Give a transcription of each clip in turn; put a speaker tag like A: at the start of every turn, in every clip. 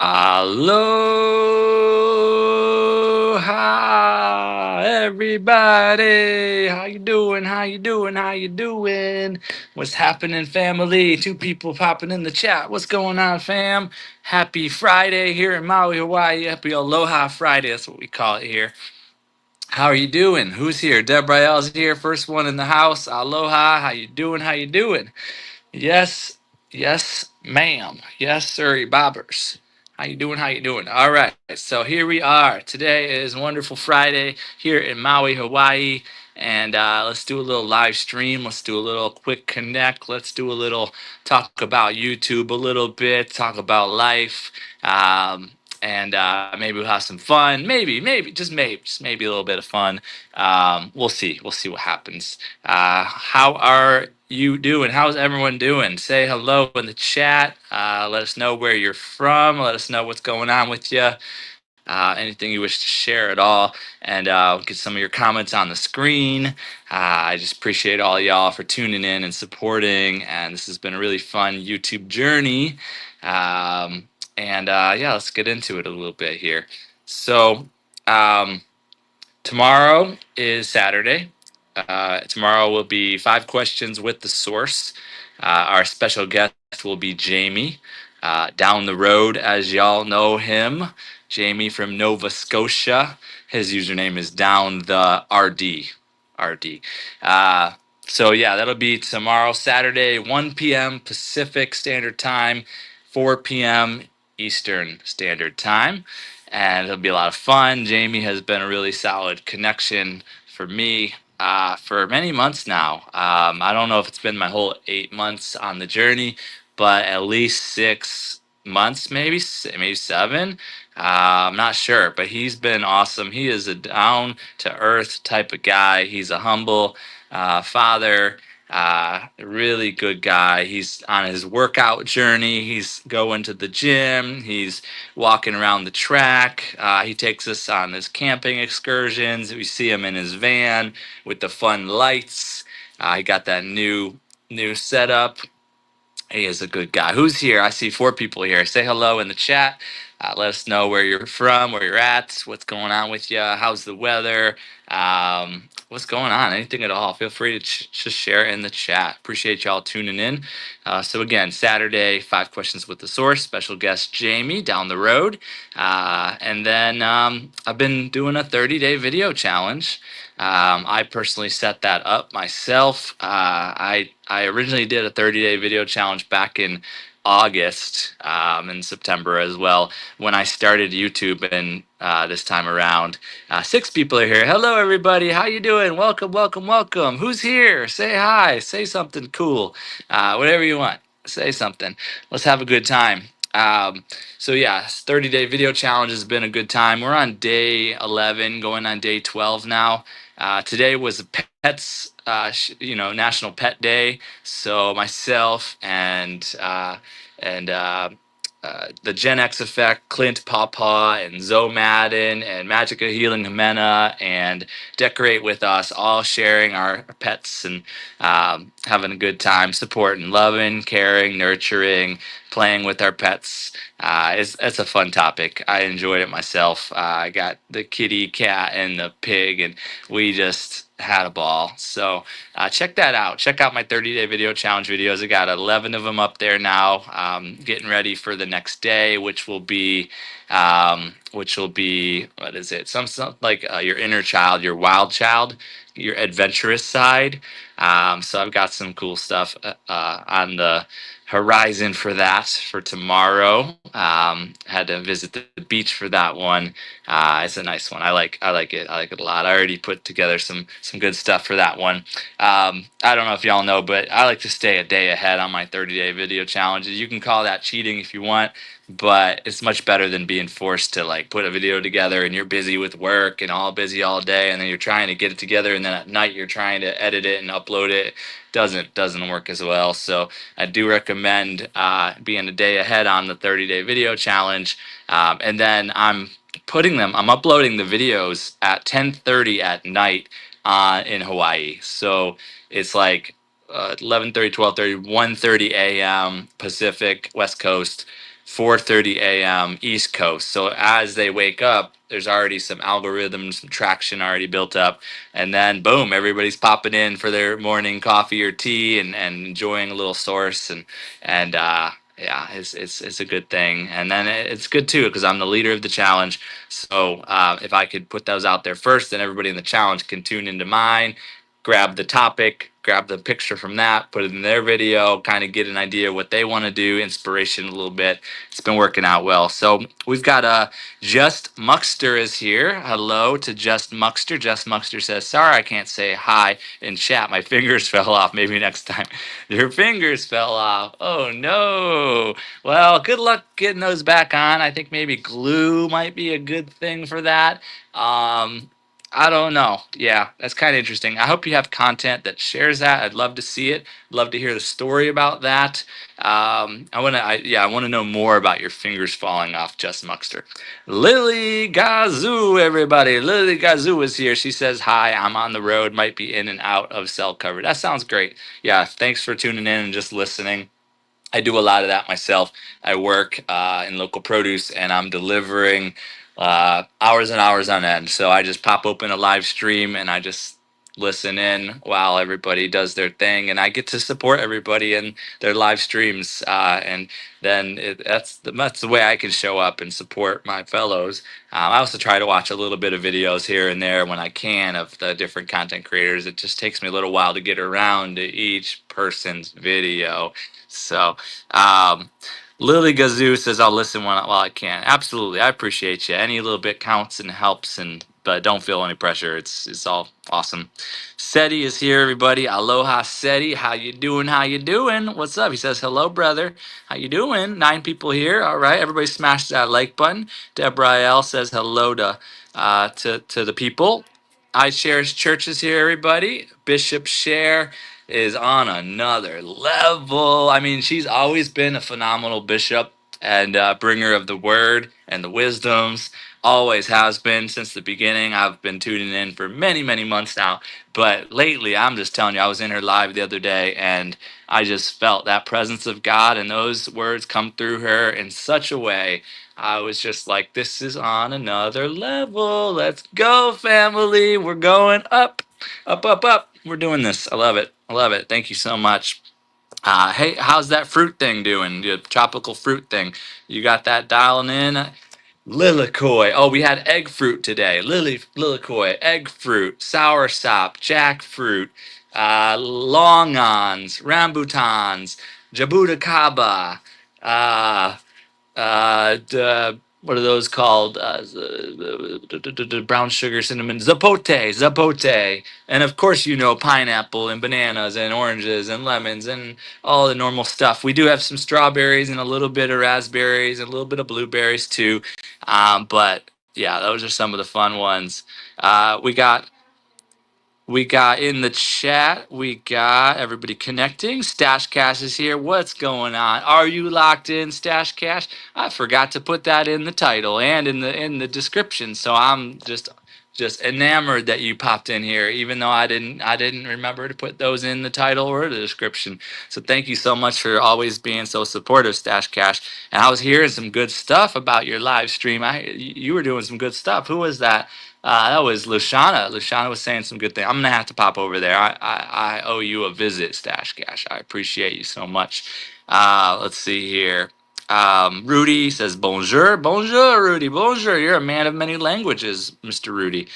A: Aloha, everybody. How you doing? How you doing? How you doing? What's happening, family? Two people popping in the chat. What's going on, fam? Happy Friday here in Maui, Hawaii. Happy Aloha Friday. That's what we call it here. How are you doing? Who's here? Deb Rael's here. First one in the house. Aloha. How you doing? How you doing? Yes, yes, ma'am. Yes, sir, bobbers. How you doing? How you doing? All right. So here we are. Today is Wonderful Friday here in Maui, Hawaii. And let's do a little live stream. Let's do a little quick connect. Let's do a little talk about YouTube a little bit, talk about life. And maybe we'll have some fun. Maybe, just maybe a little bit of fun. We'll see. We'll see what happens. How are you doing? How's everyone doing? Say hello in the chat. Let us know where you're from. Let us know what's going on with you. Anything you wish to share at all. And get some of your comments on the screen. I just appreciate all y'all for tuning in and supporting. And this has been a really fun YouTube journey. Yeah, let's get into it a little bit here. So, tomorrow is Saturday. Tomorrow will be 5 questions with the source. Our special guest will be Jamie, down the road, as y'all know him. Jamie from Nova Scotia. His username is down the RD. RD. So yeah, that'll be tomorrow, Saturday, 1 p.m. Pacific Standard Time, 4 p.m. Eastern Standard Time, and it'll be a lot of fun. Jamie has been a really solid connection for me for many months now. I don't know if it's been my whole 8 months on the journey, but at least 6 months, maybe seven. I'm not sure, but he's been awesome. He is a down to earth type of guy. He's a humble father. Really good guy. He's on his workout journey. He's going to the gym. He's walking around the track. He takes us on his camping excursions. We see him in his van with the fun lights. He got that new setup. He is a good guy. Who's here? I see 4 people here. Say hello in the chat. Let us know where you're from, where you're at, what's going on with you, how's the weather, what's going on, anything at all. Feel free to just share in the chat. Appreciate y'all tuning in. So again, Saturday, 5 questions with the source. Special guest Jamie down the road. And then I've been doing a 30-day video challenge. I personally set that up myself. I originally did a 30-day video challenge back in August, and September as well, when I started YouTube. And this time around, 6 people are here. Hello, everybody. How you doing? Welcome, welcome, welcome. Who's here? Say hi. Say something cool. Whatever you want. Say something. Let's have a good time. So yeah, 30-day video challenge has been a good time. We're on day 11, going on day 12 now. Today was a pets, National Pet Day. So myself and the Gen X Effect, Clint Pawpaw, and Zoe Madden, and Magica Healing Jimena, and Decorate With Us, all sharing our pets and having a good time, supporting, loving, caring, nurturing, playing with our pets. It's a fun topic. I enjoyed it myself. I got the kitty, cat, and the pig, and we just had a ball. So check that out. Check out my 30-day video challenge videos. I got 11 of them up there now. Getting ready for the next day, which will be what is it? Some like your inner child, your wild child, your adventurous side. So I've got some cool stuff on the horizon for that for tomorrow. Had to visit the beach for that one. It's a nice one. I like it. I like it a lot. I already put together some good stuff for that one. I don't know if y'all know, but I like to stay a day ahead on my 30-day video challenges. You can call that cheating if you want, but it's much better than being forced to like put a video together and you're busy with work and all busy all day, and then you're trying to get it together, and then at night you're trying to edit it and upload it. Doesn't work as well. So I do recommend being a day ahead on the 30-day video challenge, and then I'm uploading the videos at 10:30 at night in Hawaii. So it's like 11:30, 12:30, 1:30 a.m. Pacific West Coast. 4:30 a.m. East Coast. So as they wake up, there's already some algorithms, some traction already built up, and then boom, everybody's popping in for their morning coffee or tea and enjoying a little source and yeah, it's a good thing. And then it's good too because I'm the leader of the challenge. So if I could put those out there first, then everybody in the challenge can tune into mine, grab the topic, grab the picture from that, put it in their video, kind of get an idea of what they want to do, inspiration a little bit. It's been working out well. So we've got Just Muxter is here. Hello to Just Muxter. Just Muxter says, sorry, I can't say hi in chat. My fingers fell off. Maybe next time. Your fingers fell off. Oh, no. Well, good luck getting those back on. I think maybe glue might be a good thing for that. I don't know. Yeah, that's kind of interesting. I hope you have content that shares that. I'd love to see it. Love to hear the story about that. I want to know more about your fingers falling off, Just Muxter. Lily Gazoo, everybody. Lily Gazoo is here. She says, hi, I'm on the road, might be in and out of cell cover. That sounds great. Yeah, thanks for tuning in and just listening. I do a lot of that myself. I work in local produce and I'm delivering hours and hours on end. So I just pop open a live stream and I just listen in while everybody does their thing. And I get to support everybody in their live streams. And then that's the way I can show up and support my fellows. I also try to watch a little bit of videos here and there when I can of the different content creators. It just takes me a little while to get around to each person's video. So, Lily Gazoo says, I'll listen while I can. Absolutely. I appreciate you. Any little bit counts and helps, but don't feel any pressure. It's all awesome. Seti is here, everybody. Aloha, Seti. How you doing? How you doing? What's up? He says, hello, brother. How you doing? 9 people here. All right. Everybody smash that like button. Deborah L says hello to the people. I Cherish Church is here, everybody. Bishop Share is on another level. I mean, she's always been a phenomenal bishop and bringer of the word and the wisdoms. Always has been since the beginning. I've been tuning in for many, many months now. But lately, I'm just telling you, I was in her live the other day and I just felt that presence of God and those words come through her in such a way. I was just like, this is on another level. Let's go, family. We're going up. Up, up, up. We're doing this. I love it. I love it. Thank you so much. Hey, how's that fruit thing doing? The tropical fruit thing. You got that dialing in? Lilikoi. Oh, we had egg fruit today. Lilikoi, egg fruit, soursop, jackfruit, longans, rambutans, jabuticaba, uh, what are those called? Brown sugar, cinnamon, zapote, and of course pineapple and bananas and oranges and lemons and all the normal stuff. We do have some strawberries and a little bit of raspberries and a little bit of blueberries too, but yeah, those are some of the fun ones. We got in the chat, we got everybody connecting. Stash Cash is here. What's going on? Are you locked in, Stash Cash? I forgot to put that in the title and in the description. So I'm just enamored that you popped in here, even though I didn't remember to put those in the title or the description. So thank you so much for always being so supportive, Stash Cash. And I was hearing some good stuff about your live stream. You were doing some good stuff. Who was that? That was Luciana. Luciana was saying some good things. I'm gonna have to pop over there. I owe you a visit, Stash Cash. I appreciate you so much. Let's see here. Rudy says bonjour, bonjour, Rudy, bonjour. You're a man of many languages, Mr. Rudy.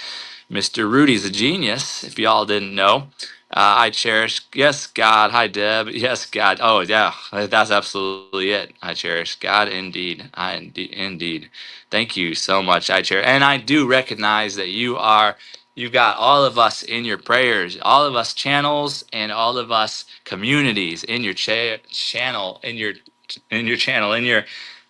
A: Mr. Rudy's a genius, if y'all didn't know. I cherish, yes, God. Hi, Deb. Yes, God. Oh, yeah, that's absolutely it. I cherish God, indeed. Indeed. Thank you so much. I cherish, and I do recognize that you've got all of us in your prayers, all of us channels, and all of us communities in your channel, in your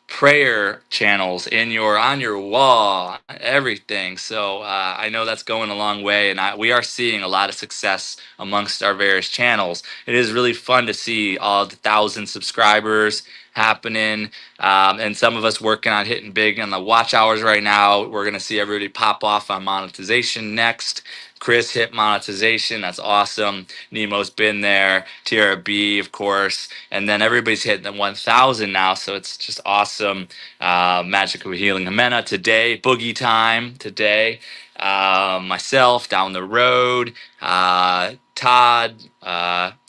A: prayer channels, in your on your wall, everything. So I know that's going a long way, and we are seeing a lot of success amongst our various channels. It is really fun to see all the 1,000 subscribers happening. And some of us working on hitting big on the watch hours right now. We're going to see everybody pop off on monetization next. Chris hit monetization. That's awesome. Nemo's been there. Tierra B, of course. And then everybody's hitting the 1,000 now. So it's just awesome. Magic of Healing Jimena today. Boogie Time today. Myself down the road. Todd.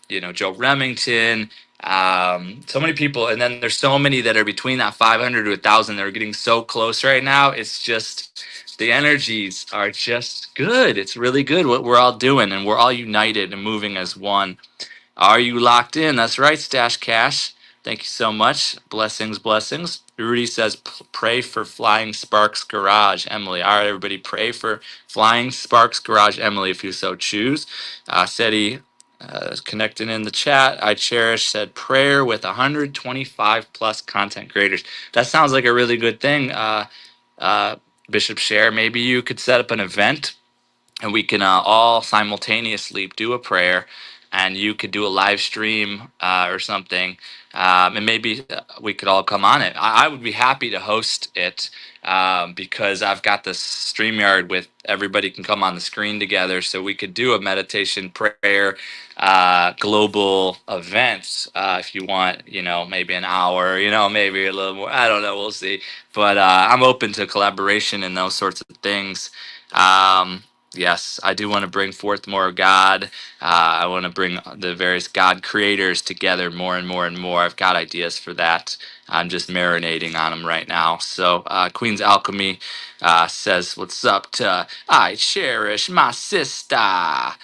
A: Joe Remington. So many people, and then there's so many that are between that 500 to 1,000 that are getting so close right now. It's just the energies are just good. It's really good what we're all doing, and we're all united and moving as one. Are you locked in? That's right, Stash Cash. Thank you so much. Blessings, blessings. Rudy says, pray for Flying Sparks Garage, Emily. All right, everybody, pray for Flying Sparks Garage, Emily, if you so choose. Seti is connecting in the chat. I Cherish said, prayer with 125 plus content creators. That sounds like a really good thing. Uh, Bishop Share, maybe you could set up an event and we can all simultaneously do a prayer, and you could do a live stream or something, and maybe we could all come on it. I would be happy to host it, because I've got this StreamYard with everybody can come on the screen together, so we could do a meditation prayer global event, if you want, maybe an hour, maybe a little more, I don't know, we'll see. But I'm open to collaboration and those sorts of things. Yes, I do want to bring forth more of God. I want to bring the various God creators together more and more and more. I've got ideas for that. I'm just marinating on them right now. So, Queen's Alchemy says, "What's up to I Cherish my sister?"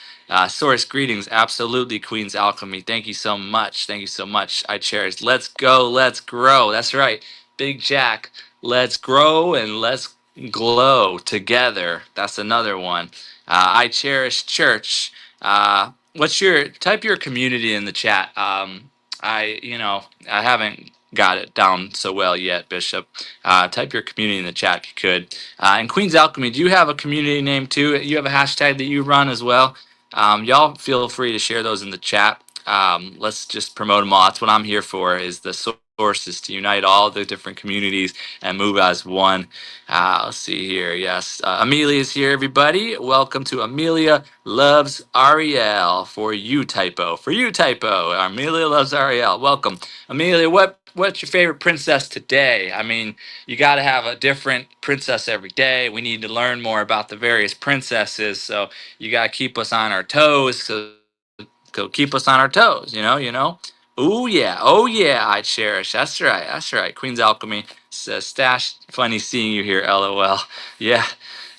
A: Source greetings, absolutely, Queen's Alchemy. Thank you so much. Thank you so much. I cherish. Let's go. Let's grow. That's right, Big Jack. Let's grow and let's glow together. That's another one. I cherish church. Type your community in the chat. I haven't got it down so well yet, Bishop. Type your community in the chat if you could. And Queen's Alchemy, do you have a community name too? You have a hashtag that you run as well. Y'all feel free to share those in the chat. Let's just promote them all. That's what I'm here for, is the source is to unite all the different communities and move as one. Let's see here. Yes. Amelia is here, everybody. Welcome to Amelia Loves Ariel. For you, typo. For you, typo. Amelia Loves Ariel. Welcome. Amelia, what's your favorite princess today? I mean, you got to have a different princess every day. We need to learn more about the various princesses. So you got to keep us on our toes. So keep us on our toes, Oh yeah, oh yeah, I cherish. That's right, that's right. Queen's Alchemy says, Stash, funny seeing you here, LOL. Yeah.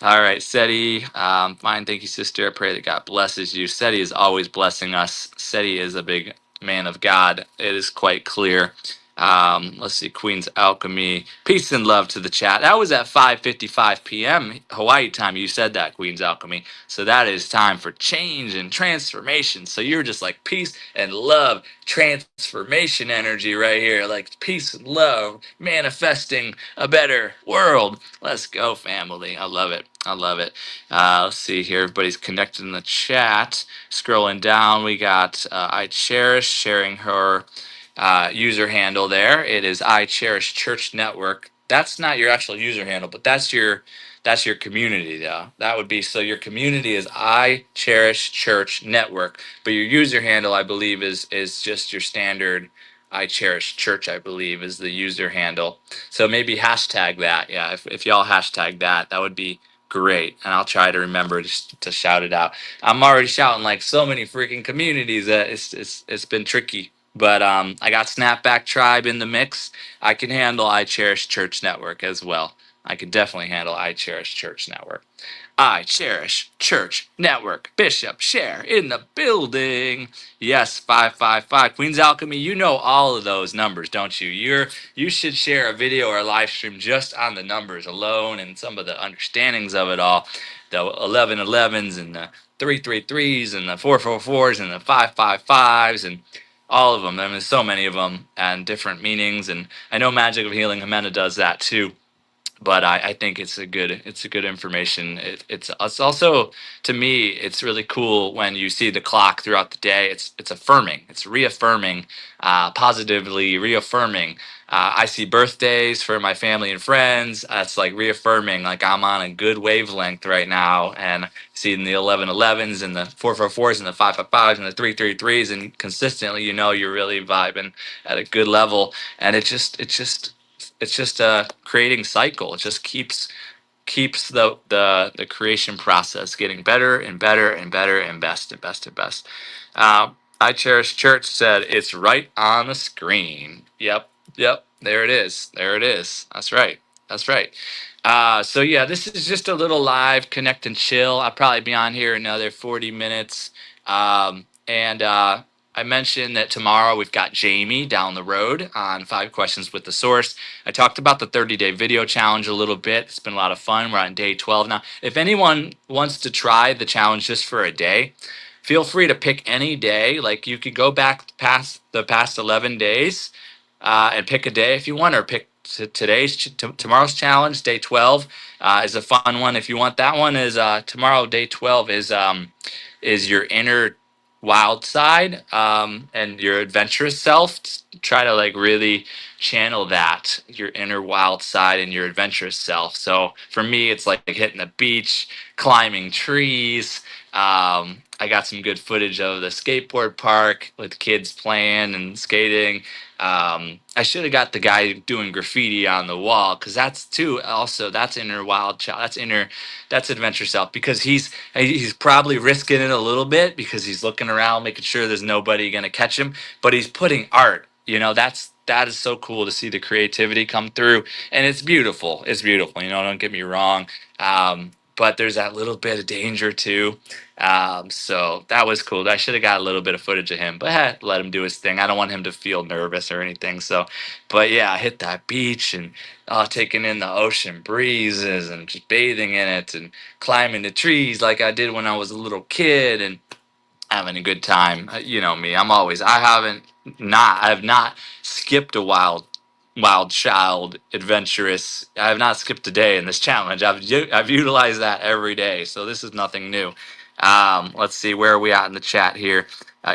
A: All right, Seti, fine, thank you, sister. I pray that God blesses you. Seti is always blessing us. Seti is a big man of God. It is quite clear. Let's see, Queen's Alchemy. Peace and love to the chat. That was at 5:55 p.m. Hawaii time. You said that, Queen's Alchemy. So that is time for change and transformation. So you're just like peace and love, transformation energy right here. Like peace and love, manifesting a better world. Let's go, family. I love it. I love it. Let's see here. Everybody's connected in the chat. Scrolling down, we got I Cherish sharing her user handle there. It is I Cherish Church Network. That's not your actual user handle, but that's your community though. That would be, so your community is I Cherish Church Network, but your user handle, I believe, is just your standard I Cherish Church, I believe, is the user handle. So maybe hashtag that. Yeah, if y'all hashtag that, that would be great. And I'll try to remember to shout it out. I'm already shouting like so many freaking communities that it's been tricky. But I got Snapback Tribe in the mix. I can handle I Cherish Church Network as well. I can definitely handle I Cherish Church Network. I Cherish Church Network. Bishop Share in the building. Yes, 555. Queen's Alchemy, you know all of those numbers, don't you? You should share a video or a live stream just on the numbers alone and some of the understandings of it all. The 1111s and the 333s and the 444s and the 555s and all of them. I mean, there's so many of them and different meanings. And I know Magic of Healing Jimena does that too. but I think it's a good information. It's also, to me, it's really cool when you see the clock throughout the day. It's affirming, it's reaffirming, positively reaffirming. I see birthdays for my family and friends. That's like reaffirming, like I'm on a good wavelength right now, and seeing the 1111s and the 444s and the 555s and the 333s, and consistently, you're really vibing at a good level, and it's just a creating cycle. It just keeps the creation process getting better and better and better and best and best and best. I Cherish Church said it's right on the screen. Yep, there it is. There it is. That's right. That's right. So yeah, this is just a little live connect and chill. I'll probably be on here another 40 minutes. And I mentioned that tomorrow we've got Jamie down the road on 5 questions with the source. I talked about the 30-day video challenge a little bit. It's been a lot of fun. We're on day 12 now. If anyone wants to try the challenge just for a day, feel free to pick any day. Like, you could go back past the past 11 days and pick a day if you want, or pick tomorrow's challenge. Day 12 is a fun one. If you want that one, is tomorrow, day 12 is your inner wild side, and your adventurous self. Try to like really channel that, your inner wild side and your adventurous self. So for me, it's like hitting the beach, climbing trees. I got some good footage of the skateboard park with kids playing and skating. I should have got the guy doing graffiti on the wall, because that's too, also that's inner wild child. That's adventure self, because he's probably risking it a little bit because he's looking around, making sure there's nobody gonna catch him. But he's putting art. That is so cool to see the creativity come through, and it's beautiful. It's beautiful. Don't get me wrong. But there's that little bit of danger too. So that was cool. I should have got a little bit of footage of him, but let him do his thing. I don't want him to feel nervous or anything. So, but yeah, I hit that beach and taking in the ocean breezes and just bathing in it and climbing the trees like I did when I was a little kid, and having a good time. You know me. I have not skipped a wild child adventurous. I have not skipped a day in this challenge. I've utilized that every day. So this is nothing new. Let's see, where are we at in the chat here.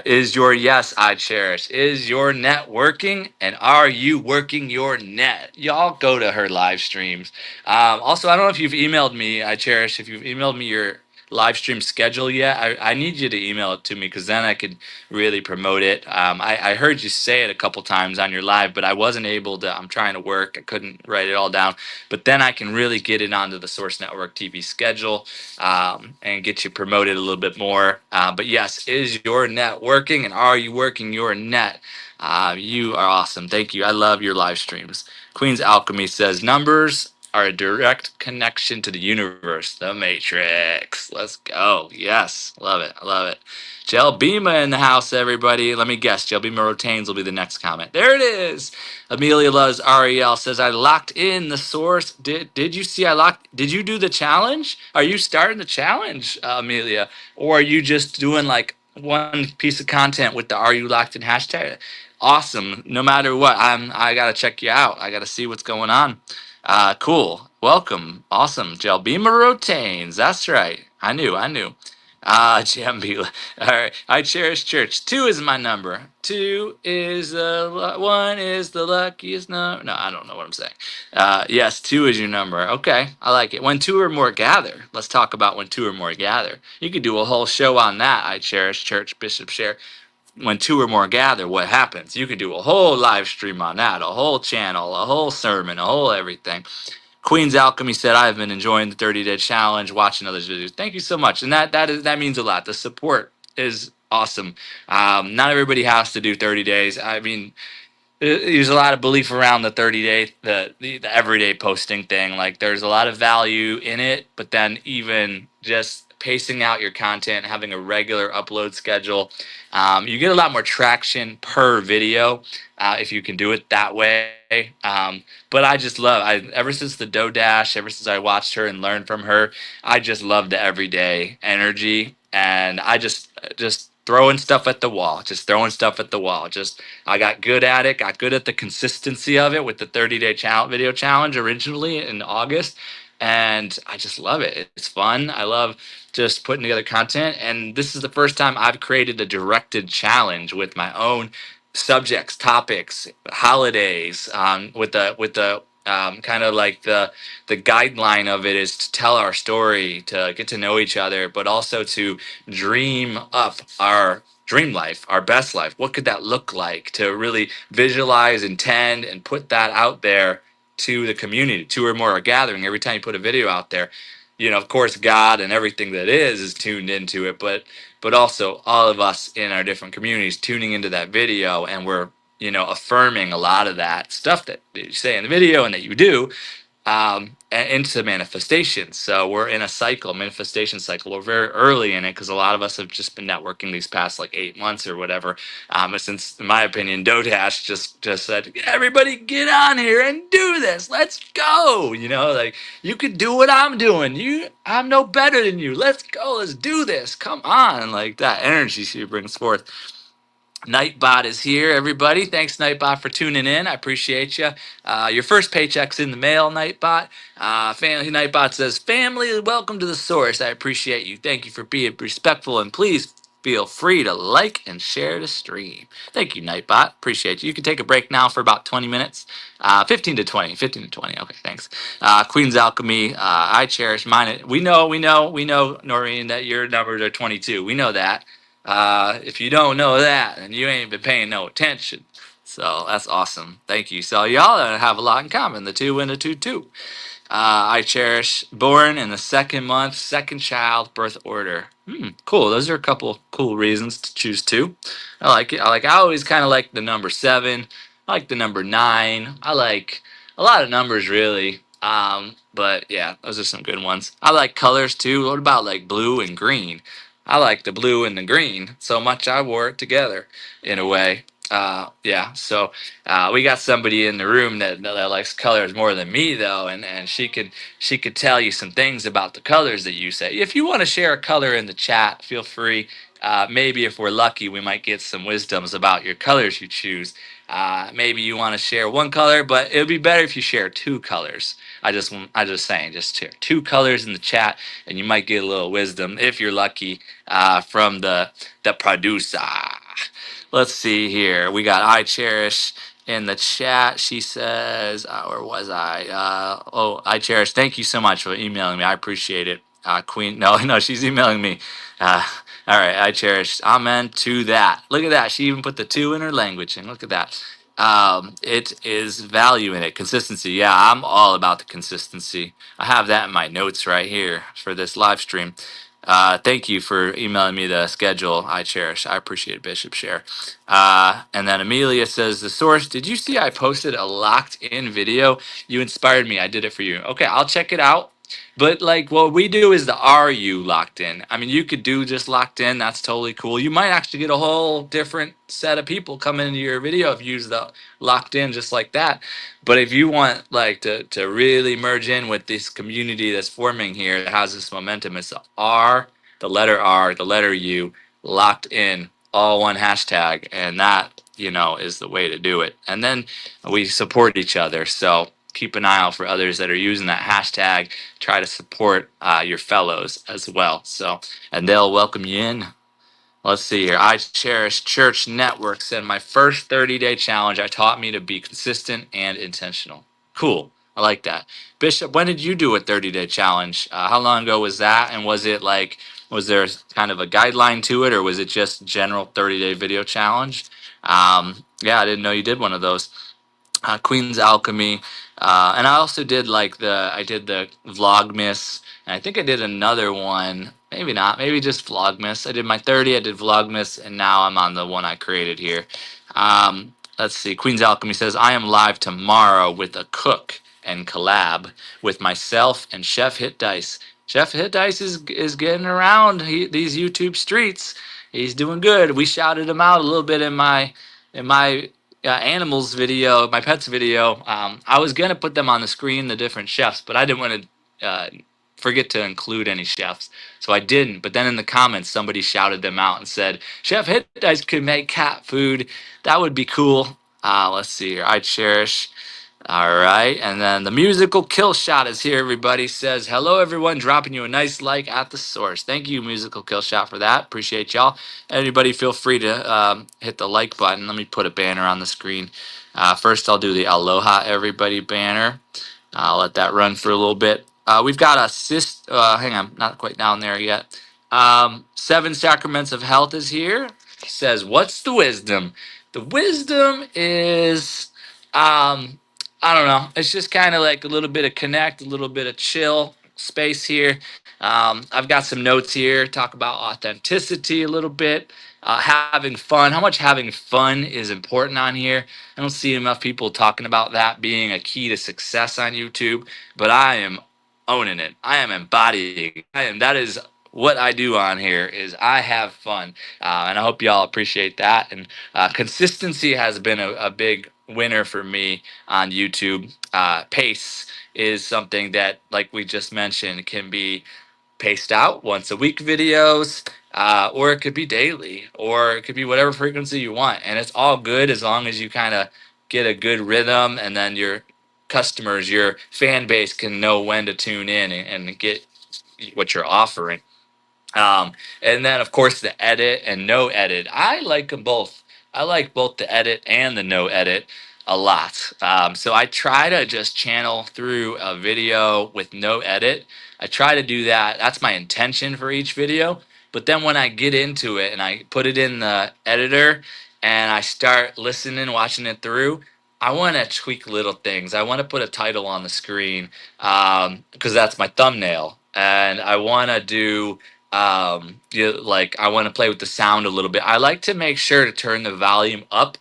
A: Is your yes, I cherish? Is your net working? And are you working your net? Y'all go to her live streams. Also, I don't know if you've emailed me, I cherish. If you've emailed me your live stream schedule yet, I need you to email it to me, because then I could really promote it. I heard you say it a couple times on your live, but I wasn't able to. I'm trying to work. I couldn't write it all down. But then I can really get it onto the Source Network TV schedule, and get you promoted a little bit more. But yes, is your net working, and are you working your net? You are awesome. Thank you. I love your live streams. Queen's Alchemy says numbers are a direct connection to the universe, the matrix. Let's go. Yes. Love it. I love it. Jel Bima in the house, everybody. Let me guess. Jel Bima Rotains will be the next comment. There it is. Amelia loves Ariel says, I locked in the source. Did you see did you do the challenge? Are you starting the challenge, Amelia? Or are you just doing like one piece of content with the Are You Locked In hashtag? Awesome. No matter what, I gotta check you out. I gotta see what's going on. Cool. Welcome. Awesome. Jelbima Rotains. That's right. I knew. Jambi. All right. I cherish church. 2 is my number. 2 is one is the luckiest number. No, I don't know what I'm saying. Yes, 2 is your number. Okay. I like it. When 2 or more gather. Let's talk about when 2 or more gather. You could do a whole show on that. I cherish church, Bishop Share. When 2 or more gather, what happens? You could do a whole live stream on that, a whole channel, a whole sermon, a whole everything. Queen's Alchemy said, I have been enjoying the 30-day challenge, watching others' videos. Thank you so much. And that means a lot. The support is awesome. Not everybody has to do 30 days. I mean, there's a lot of belief around the 30-day, the everyday posting thing. Like, there's a lot of value in it, but then even just pacing out your content, having a regular upload schedule, you get a lot more traction per video if you can do it that way. But I just ever since the Dough Dash, ever since I watched her and learned from her, I just love the everyday energy, and I just throwing stuff at the wall, just throwing stuff at the wall. Just I got good at it, got good at the consistency of it with the 30-day video challenge originally in August. And I just love it. It's fun. I love just putting together content. And this is the first time I've created a directed challenge with my own subjects, topics, holidays, with the kind of like the guideline of it is to tell our story, to get to know each other, but also to dream up our dream life, our best life. What could that look like? To really visualize, intend, and put that out there to the community. Two or more are gathering. Every time you put a video out there, of course, God and everything that is tuned into it, but also all of us in our different communities tuning into that video, and we're affirming a lot of that stuff that you say in the video and that you do into manifestation. So we're in a cycle, manifestation cycle. We're very early in it because a lot of us have just been networking these past like 8 months or whatever. Since, in my opinion, Dodash just said, everybody get on here and do this. Let's go. Like you could do what I'm doing. I'm no better than you. Let's go. Let's do this. Come on. Like that energy she brings forth. Nightbot is here, everybody. Thanks, Nightbot, for tuning in. I appreciate you. Your first paycheck's in the mail, Nightbot. Family Nightbot says, "Family, welcome to the source. I appreciate you. Thank you for being respectful, and please feel free to like and share the stream." Thank you, Nightbot. Appreciate you. You can take a break now for about 20 minutes. 15 to 20. 15 to 20. Okay, thanks. Queen's Alchemy. I cherish mine. We know, Noreen, that your numbers are 22. We know that. If you don't know that, then you ain't been paying no attention. So that's awesome. Thank you. So y'all have a lot in common. The two and the two two. I cherish born in the second month, second child birth order. Cool. Those are a couple cool reasons to choose two. I like it. I always kind of like the number 7. I like the number 9. I like a lot of numbers really. But yeah, those are some good ones. I like colors too. What about like blue and green? I like the blue and the green so much I wore it together in a way. Yeah, so we got somebody in the room that likes colors more than me though, and she could tell you some things about the colors that you say. If you want to share a color in the chat, feel free. Maybe if we're lucky, we might get some wisdoms about your colors you choose. Maybe you want to share one color, but it would be better if you share 2 colors. I just saying, just share 2 colors in the chat, and you might get a little wisdom if you're lucky from the producer. Let's see here. We got I Cherish in the chat. She says, where was I? I Cherish. Thank you so much for emailing me. I appreciate it. Queen. No, no, she's emailing me. Uh, all right. I Cherish. Amen to that. Look at that. She even put the 2 in her language. And look at that. It is value in it. Consistency. Yeah, I'm all about the consistency. I have that in my notes right here for this live stream. Thank you for emailing me the schedule. I cherish. I appreciate Bishop Share. And then Amelia says, the source, did you see I posted a locked in video? You inspired me. I did it for you. Okay, I'll check it out. But like what we do is the are you locked in? I mean, you could do just locked in. That's totally cool. You might actually get a whole different set of people coming into your video if you use the locked in just like that. But if you want like to really merge in with this community that's forming here that has this momentum, it's the R, the letter U, locked in, all one hashtag, and that is the way to do it. And then we support each other. So keep an eye out for others that are using that hashtag. Try to support your fellows as well. So, and they'll welcome you in. Let's see here. I Cherish Church Network said my first 30-day challenge taught me to be consistent and intentional. Cool. I like that. Bishop, when did you do a 30-day challenge? How long ago was that? And was there kind of a guideline to it, or was it just general 30-day video challenge? Yeah, I didn't know you did one of those. Queen's Alchemy, and I also did I did the Vlogmas, and I think I did another one. Maybe not. Maybe just Vlogmas. I did my 30. I did Vlogmas, and now I'm on the one I created here. Let's see. Queen's Alchemy says I am live tomorrow with a cook and collab with myself and Chef Hit Dice. Chef Hit Dice is getting around these YouTube streets. He's doing good. We shouted him out a little bit in my animals video, my pets video. I was gonna put them on the screen, the different chefs, but I didn't want to forget to include any chefs. So I didn't. But then in the comments, somebody shouted them out and said, Chef Hit Dice could make cat food. That would be cool. Let's see here. I cherish. All right. And then the musical kill shot is here, everybody. Says, hello, everyone. Dropping you a nice like at the source. Thank you, musical kill shot, for that. Appreciate y'all. Everybody, feel free to hit the like button. Let me put a banner on the screen. First, I'll do the Aloha, everybody banner. I'll let that run for a little bit. We've got a hang on, not quite down there yet. Seven Sacraments of Health is here. Says, what's the wisdom? The wisdom is, I don't know. It's just kind of like a little bit of connect, a little bit of chill space here. I've got some notes here. Talk about authenticity a little bit. Having fun. How much having fun is important on here. I don't see enough people talking about that being a key to success on YouTube, but I am owning it. I am embodying. That is what I do on here is I have fun, and I hope y'all appreciate that. And consistency has been a big winner for me on YouTube. Pace is something that, like we just mentioned, can be paced out once a week videos, or it could be daily, or it could be whatever frequency you want. And it's all good as long as you kind of get a good rhythm, and then your customers, your fan base can know when to tune in and get what you're offering. And then, of course, the edit and no edit. I like them both. I like both the edit and the no edit a lot. So I try to just channel through a video with no edit. I try to do that. That's my intention for each video. But then when I get into it and I put it in the editor and I start listening, watching it through, I want to tweak little things. I want to put a title on the screen because that's my thumbnail. And I want to do like I want to play with the sound a little bit. I like to make sure to turn the volume up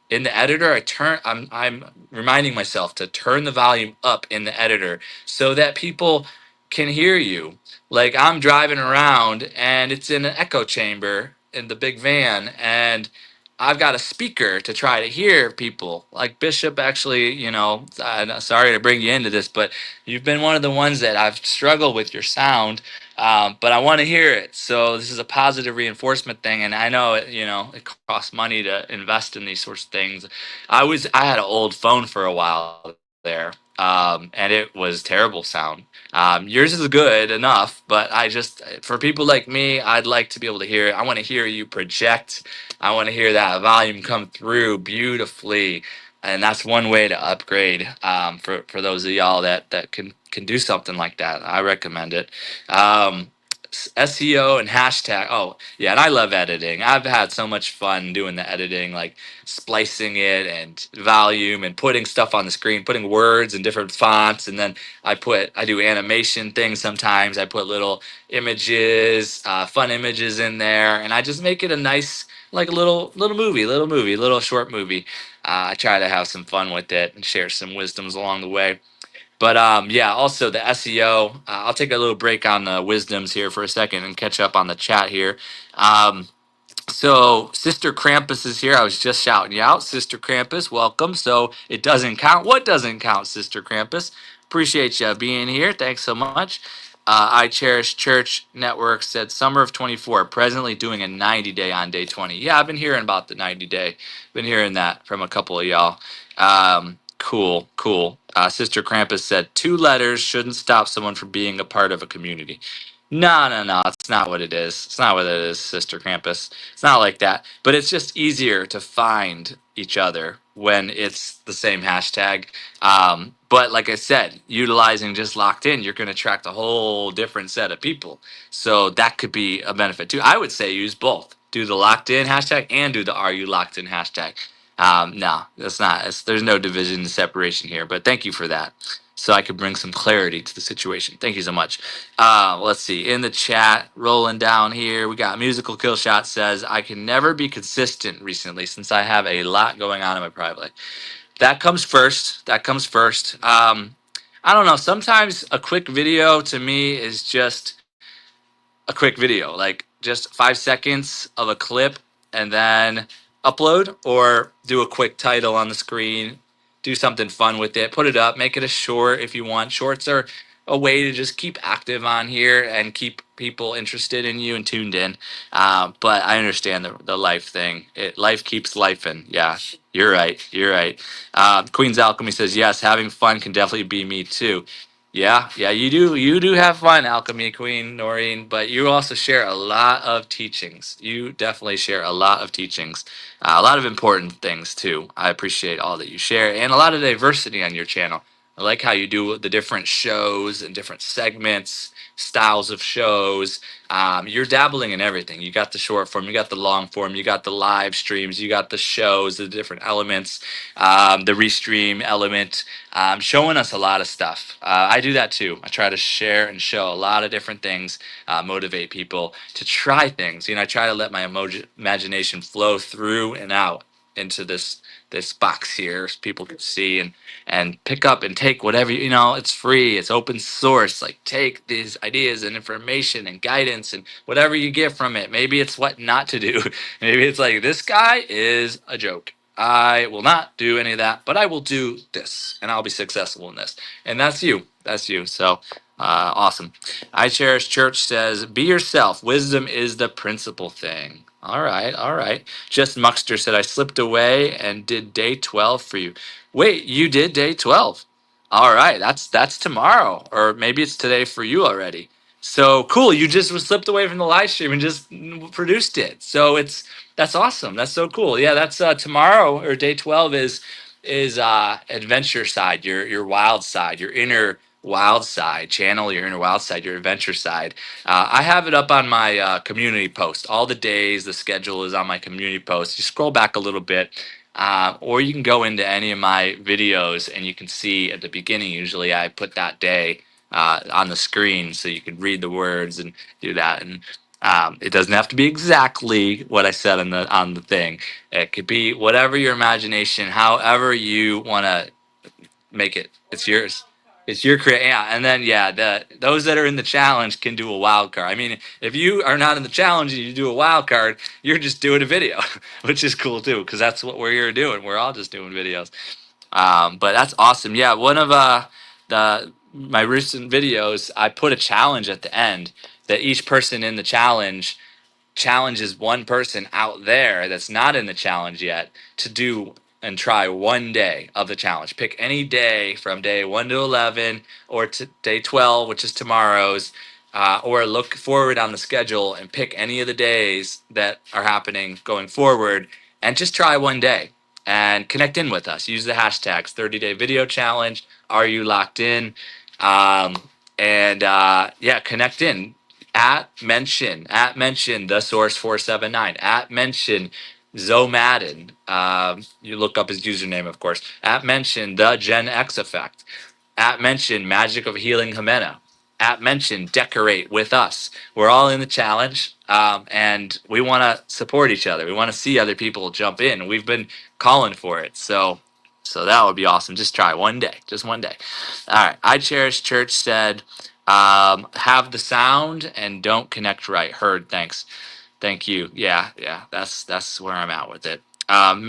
A: in the editor. I'm reminding myself to turn the volume up in the editor so that people can hear you. Like I'm driving around and it's in an echo chamber in the big van, and I've got a speaker to try to hear people. Like Bishop, actually, sorry to bring you into this, but you've been one of the ones that I've struggled with your sound, but I want to hear it. So this is a positive reinforcement thing, and I know it costs money to invest in these sorts of things. I had an old phone for a while there, and it was terrible sound. Yours is good enough, but for people like me, I'd like to be able to hear it. I want to hear you project. I want to hear that volume come through beautifully, and that's one way to upgrade. For those of y'all that can do something like that, I recommend it. SEO and hashtag. Oh, yeah, and I love editing. I've had so much fun doing the editing, like splicing it and volume and putting stuff on the screen, putting words in different fonts, and then I do animation things sometimes. I put little images, fun images in there, and I just make it a nice, like a little short movie. I try to have some fun with it and share some wisdoms along the way. But yeah, also the SEO. I'll take a little break on the wisdoms here for a second and catch up on the chat here. So Sister Krampus is here. I was just shouting you out, Sister Krampus. Welcome. So it doesn't count. What doesn't count, Sister Krampus? Appreciate you being here. Thanks so much. I Cherish Church Network said summer of 24, presently doing a 90-day on day 20. Yeah, I've been hearing about the 90-day. Been hearing that from a couple of y'all. Cool. Sister Krampus said 2 letters shouldn't stop someone from being a part of a community. No. It's not what it is. It's not what it is, Sister Krampus. It's not like that. But it's just easier to find each other when it's the same hashtag. But like I said, utilizing just locked in, you're going to attract a whole different set of people. So that could be a benefit too. I would say use both. Do the locked in hashtag and do the are you locked in hashtag. No, that's not. There's no division and separation here. But thank you for that. So I could bring some clarity to the situation. Thank you so much. Let's see. In the chat, rolling down here, we got Musical Killshot says, I can never be consistent recently since I have a lot going on in my private life. That comes first. I don't know. Sometimes a quick video to me is just a quick video, like just 5 seconds of a clip and then upload, or do a quick title on the screen, do something fun with it, put it up, make it a short if you want. Shorts are a way to just keep active on here and keep people interested in you and tuned in. But I understand the life thing. Life keeps life in. Yeah, you're right. You're right. Queen's Alchemy says, yes, having fun can definitely be me too. Yeah, yeah, you do. You do have fun, Alchemy Queen Noreen, but you also share a lot of teachings. You definitely share a lot of teachings, a lot of important things too. I appreciate all that you share and a lot of diversity on your channel. I like how you do the different shows and different segments, styles of shows. You're dabbling in everything. You got the short form, you got the long form, you got the live streams, you got the shows, the different elements, the restream element, showing us a lot of stuff. I do that too. I try to share and show a lot of different things, motivate people to try things. I try to let my imagination flow through and out into this box here so people can see and pick up and take whatever it's free, it's open source. Like, take these ideas and information and guidance and whatever you get from it. Maybe it's what not to do. Maybe it's like, this guy is a joke, I will not do any of that, but I will do this and I'll be successful in this. And that's you. So awesome. I Cherish Church says, be yourself, wisdom is the principal thing. All right, all right. Just Muxter said, I slipped away and did day 12 for you. Wait, you did day 12? All right, that's tomorrow, or maybe it's today for you already. So cool, you just slipped away from the live stream and just produced it. So that's awesome. That's so cool. Yeah, that's tomorrow, or day 12 is adventure side, your wild side, your inner wild side. Channel your inner wild side, your adventure side. I have it up on my community post. All the days, the schedule is on my community post. You scroll back a little bit, or you can go into any of my videos and you can see at the beginning, usually I put that day on the screen so you can read the words and do that. And it doesn't have to be exactly what I said on the thing. It could be whatever your imagination, however you want to make it. It's yours. It's your create. Yeah, and then those that are in the challenge can do a wild card. I mean, if you are not in the challenge and you do a wild card, you're just doing a video, which is cool too, because that's what we're here doing. We're all just doing videos. But that's awesome. Yeah, one of my recent videos, I put a challenge at the end that each person in the challenge challenges one person out there that's not in the challenge yet to do and try one day of the challenge. Pick any day from day 1 to 11 or to day 12, which is tomorrow's, or look forward on the schedule and pick any of the days that are happening going forward and just try one day and connect in with us. Use the hashtags 30-day video challenge. Are you locked in? Connect in at mention the source 479 at mention Zomadden. You look up his username, of course. At mention the Gen X effect. At mention Magic of Healing Jimena. At mention Decorate with Us. We're all in the challenge, and we want to support each other. We want to see other people jump in. We've been calling for it, so that would be awesome. Just try one day, just one day. All right. I Cherish Church said, have the sound and don't connect right. Heard. Thank you. Yeah, that's where I'm at with it.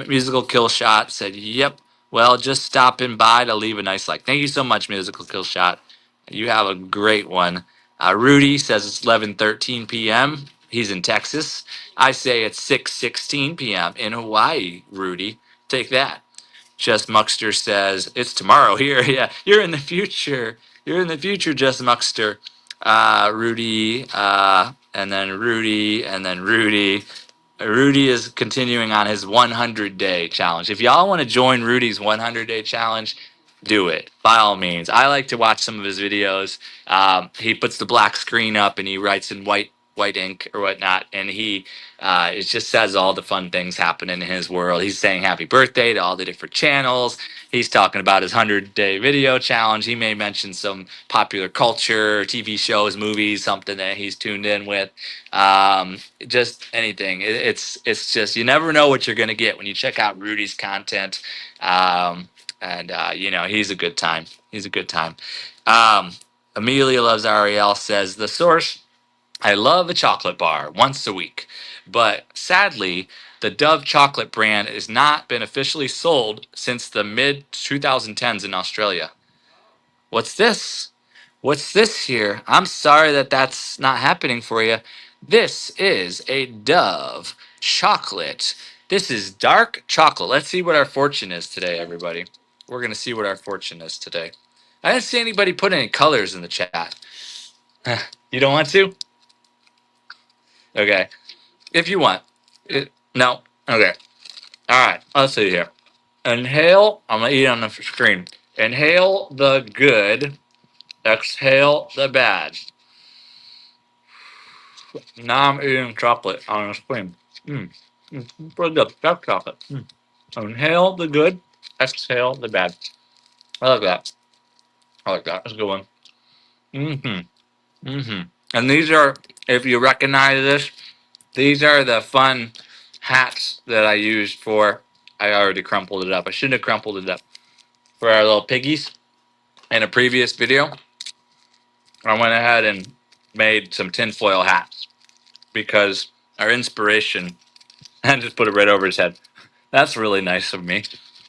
A: Musical Kill Shot said, yep. Well, just stopping by to leave a nice like. Thank you so much, Musical Kill Shot. You have a great one. Rudy says it's 11:13 p.m. He's in Texas. I say it's 6:16 p.m. in Hawaii, Rudy. Take that. Just Muxter says it's tomorrow here. Yeah, you're in the future. You're in the future, Just Muxter. Rudy, and then Rudy, and then Rudy. Rudy is continuing on his 100-day challenge. If y'all want to join Rudy's 100-day challenge, do it by all means. I like to watch some of his videos. He puts the black screen up and he writes in white ink or whatnot, and he it just says all the fun things happening in his world. He's saying happy birthday to all the different channels. He's talking about his 100-day video challenge. He may mention some popular culture, TV shows, movies, something that he's tuned in with. Just anything. It's just, you never know what you're gonna get when you check out Rudy's content. He's a good time. He's a good time. Amelia Loves Ariel says, the source, I love a chocolate bar once a week, but sadly, the Dove chocolate brand has not been officially sold since the mid 2010s in Australia. What's this? What's this here? I'm sorry that that's not happening for you. This is a Dove chocolate. This is dark chocolate. Let's see what our fortune is today, everybody. We're going to see what our fortune is today. I didn't see anybody put any colors in the chat. You don't want to? Okay. If you want. No? Okay. All right. Let's see here. Inhale. I'm going to eat on the screen. Inhale the good. Exhale the bad. Now I'm eating chocolate on a spoon. Pretty good. Dark chocolate. Inhale the good. Exhale the bad. I like that. I like that. That's a good one. And these are, if you recognize this, these are the fun hats that I used for. I already crumpled it up. I shouldn't have crumpled it up. For our little piggies in a previous video, I went ahead and made some tinfoil hats because our inspiration, and just put it right over his head. That's really nice of me.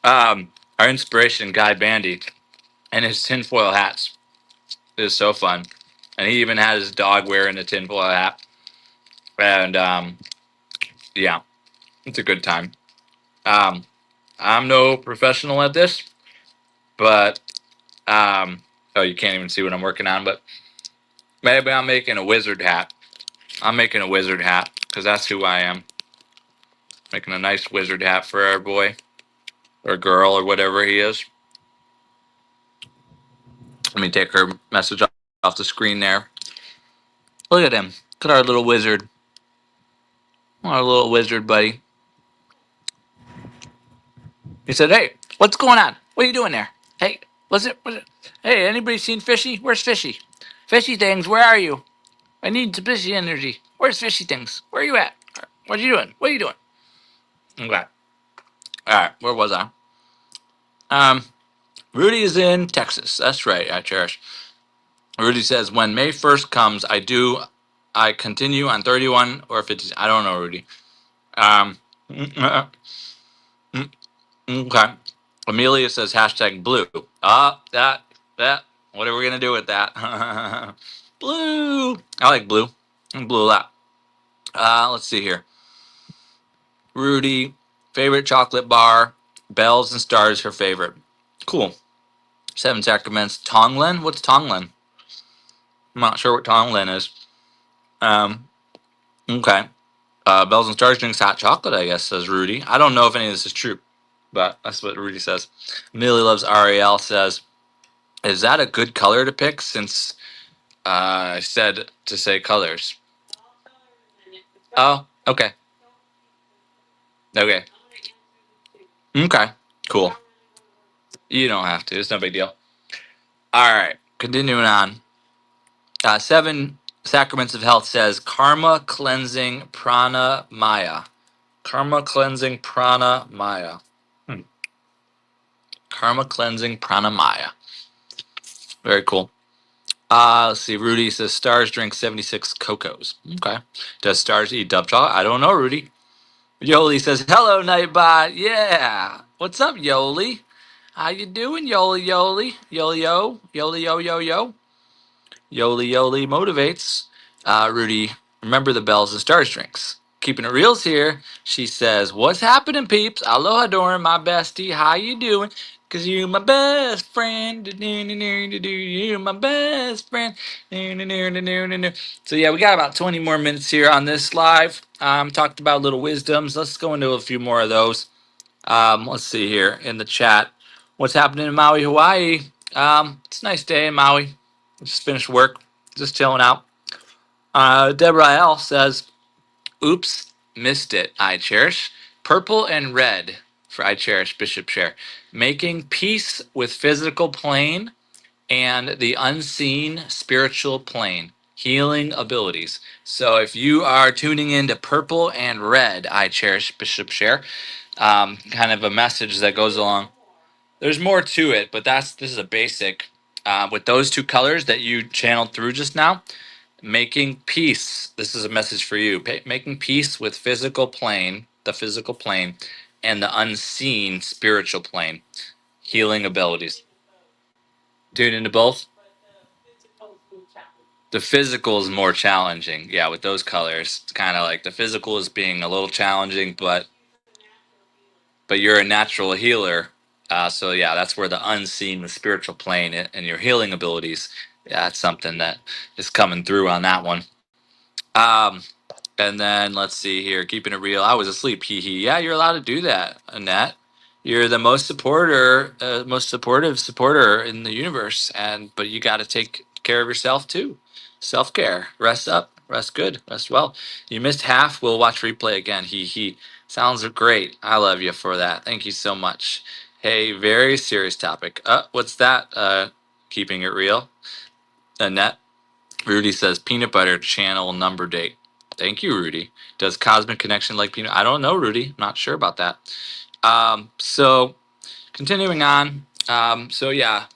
A: Our inspiration, Guy Bandy, and his tinfoil hats is so fun. And he even had his dog wearing a tinfoil hat. And yeah, it's a good time. I'm no professional at this, but oh, you can't even see what I'm working on. But maybe I'm making a wizard hat. I'm making a wizard hat because that's who I am. Making a nice wizard hat for our boy or girl or whatever he is. Let me take her message off the screen there. Look at him. Look at our little wizard. Our little wizard buddy. He said, "Hey, what's going on? What are you doing there? Hey, what's it? Hey, anybody seen Fishy? Where's Fishy? Fishy things, where are you? I need some Fishy energy. Where's Fishy things? Where are you at? What are you doing? What are you doing?" Okay. All right. Where was I? Rudy is in Texas. That's right. I cherish. Rudy says, "When May 1st comes, I continue on 31 or 50. I don't know, Rudy. Um, okay. Amelia says hashtag blue. That. What are we gonna do with that? Blue. I like blue. Blue a lot. Let's see here. Rudy, favorite chocolate bar. Bells and stars, her favorite. Cool. Seven Sacraments. Tonglen. What's Tonglen? I'm not sure what Tonglen is. Okay. Bells and stars drinks hot chocolate, I guess, says Rudy. I don't know if any of this is true, but that's what Rudy says. Millie loves Ariel says, "Is that a good color to pick since I said to say colors?" Oh, okay. Okay. Okay. Cool. You don't have to. It's no big deal. All right. Continuing on. Seven Sacraments of Health says karma cleansing prana maya. Karma cleansing prana maya. Karma cleansing prana maya. Very cool. Let's see. Rudy says stars drink 76 cocos. Okay. Does stars eat dove chocolate? I don't know, Rudy. Yoli says, "Hello, Nightbot." Yeah. What's up, Yoli? How you doing, Yoli Yoli? Yoli yo. Yoli yo yo yo. Yoli Yoli motivates. Rudy, remember the bells and stars drinks. Keeping it reals here. She says, "What's happening, peeps? Aloha, Doran, my bestie. How you doing? Cause you my best friend. You my best friend." So yeah, we got about 20 more minutes here on this live. Talked about little wisdoms. Let's go into a few more of those. Let's see here in the chat. What's happening in Maui, Hawaii? It's a nice day in Maui. Just finished work, just chilling out. Deborah L says, "Oops, missed it. I cherish purple and red for I cherish Bishop Share. Making peace with physical plane and the unseen spiritual plane. Healing abilities." So if you are tuning into purple and red, I cherish Bishop Share. Kind of a message that goes along. There's more to it, but this is a basic. With those two colors that you channeled through just now, making peace. This is a message for you. Making peace with the physical plane, and the unseen spiritual plane. Healing abilities. Tune into both. The physical is more challenging. Yeah, with those colors, it's kind of like the physical is being a little challenging, but you're a natural healer. So yeah, that's where the unseen, the spiritual plane, and your healing abilities. Yeah, that's something that is coming through on that one. Um, and then let's see here, keeping it real. I was asleep. Hee hee. Yeah, you're allowed to do that, Annette. You're the most supportive supporter in the universe, and but you got to take care of yourself too. Self care. Rest up. Rest good. Rest well. You missed half. We'll watch replay again. Hee hee. Sounds great. I love you for that. Thank you so much. Hey, very serious topic. What's that? Keeping it real, Annette. Rudy says peanut butter channel number date. Thank you, Rudy. Does Cosmic Connection like peanut? I don't know, Rudy. Not sure about that. So continuing on. So yeah,